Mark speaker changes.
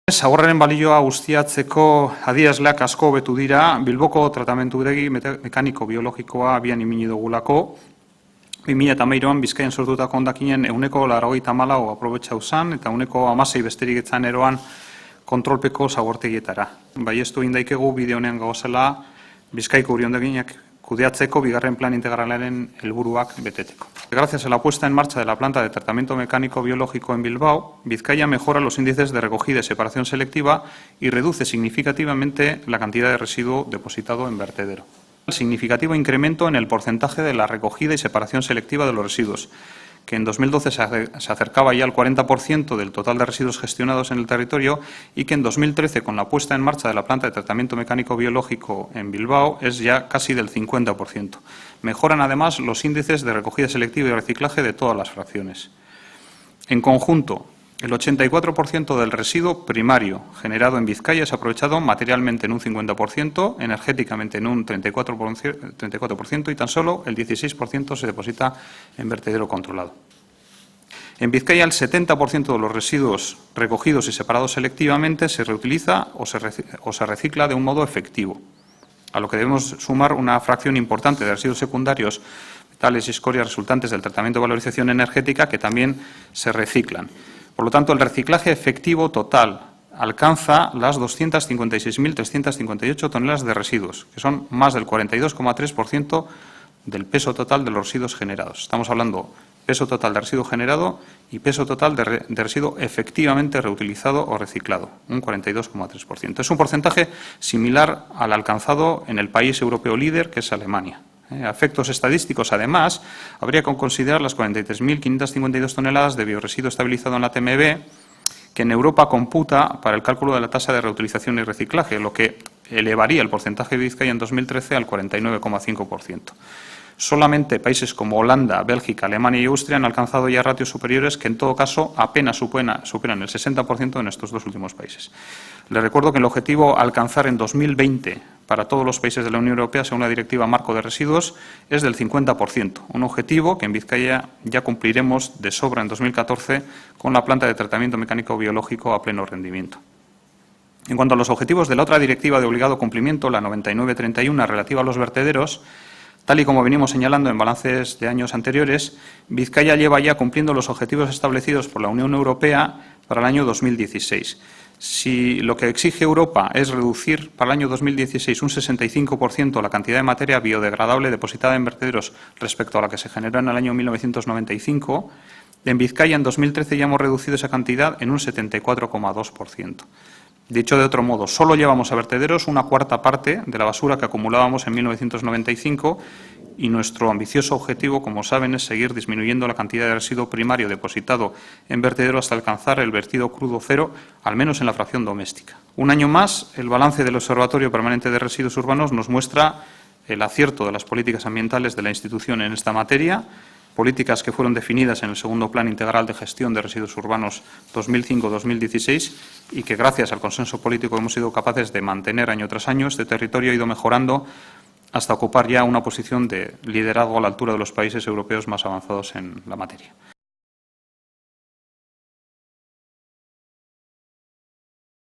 Speaker 1: Zaborraren balioa ustiatzeko adierazleak asko hobetu dira, Bilboko tratamendutegi mekaniko-biologikoa abian ipini dugulako. 2013an Bizkaian sortutako hondakinen 94% aprobetxatu zen eta 16% besterik etzan eroan kontrolpeko zabortegietara. Baiestu egin daikegu bide honean gauzela Bizkaiko uri hondakinak kudeatzeko bigarren plan integralaren helburuak beteteko. Gracias a la puesta en marcha de la planta de tratamiento mecánico biológico en Bilbao, Vizcaya mejora los índices de recogida y separación selectiva y reduce significativamente la cantidad de residuo depositado en vertedero. Significativo incremento en el porcentaje de la recogida y separación selectiva de los residuos, que en 2012 se acercaba ya al 40% del total de residuos gestionados en el territorio y que en 2013, con la puesta en marcha de la planta de tratamiento mecánico biológico en Bilbao, es ya casi del 50%. Mejoran además los índices de recogida selectiva y reciclaje de todas las fracciones. En conjunto, el 84% del residuo primario generado en Vizcaya es aprovechado materialmente en un 50%, energéticamente en un 34% y tan solo el 16% se deposita en vertedero controlado. En Vizcaya el 70% de los residuos recogidos y separados selectivamente se reutiliza o se recicla de un modo efectivo, a lo que debemos sumar una fracción importante de residuos secundarios, metales y escorias resultantes del tratamiento de valorización energética que también se reciclan. Por lo tanto, el reciclaje efectivo total alcanza las 256.358 toneladas de residuos, que son más del 42,3% del peso total de los residuos generados. Estamos hablando peso total de residuo generado y peso total de residuo efectivamente reutilizado o reciclado, un 42,3%. Es un porcentaje similar al alcanzado en el país europeo líder, que es Alemania. A efectos estadísticos, además, habría que considerar las 43.552 toneladas de bioresiduo estabilizado en la TMB, que en Europa computa para el cálculo de la tasa de reutilización y reciclaje, lo que elevaría el porcentaje de Vizcaya en 2013 al 49,5%. Solamente países como Holanda, Bélgica, Alemania y Austria han alcanzado ya ratios superiores que, en todo caso, apenas superan el 60% en estos dos últimos países. Les recuerdo que el objetivo a alcanzar en 2020 para todos los países de la Unión Europea, según la Directiva Marco de Residuos, es del 50%, un objetivo que en Vizcaya ya cumpliremos de sobra en 2014 con la planta de tratamiento mecánico biológico a pleno rendimiento. En cuanto a los objetivos de la otra directiva de obligado cumplimiento, la 99/31, relativa a los vertederos, tal y como venimos señalando en balances de años anteriores, Vizcaya lleva ya cumpliendo los objetivos establecidos por la Unión Europea para el año 2016. Si lo que exige Europa es reducir para el año 2016 un 65% la cantidad de materia biodegradable depositada en vertederos respecto a la que se generó en el año 1995, en Vizcaya en 2013 ya hemos reducido esa cantidad en un 74,2%. Dicho de otro modo, solo llevamos a vertederos una cuarta parte de la basura que acumulábamos en 1995 y nuestro ambicioso objetivo, como saben, es seguir disminuyendo la cantidad de residuo primario depositado en vertedero hasta alcanzar el vertido crudo cero, al menos en la fracción doméstica. Un año más, el balance del Observatorio Permanente de Residuos Urbanos nos muestra el acierto de las políticas ambientales de la institución en esta materia, políticas que fueron definidas en el segundo Plan Integral de Gestión de Residuos Urbanos 2005-2016 y que, gracias al consenso político, hemos sido capaces de mantener año tras año. Este territorio ha ido mejorando hasta ocupar ya una posición de liderazgo a la altura de los países europeos más avanzados en la materia.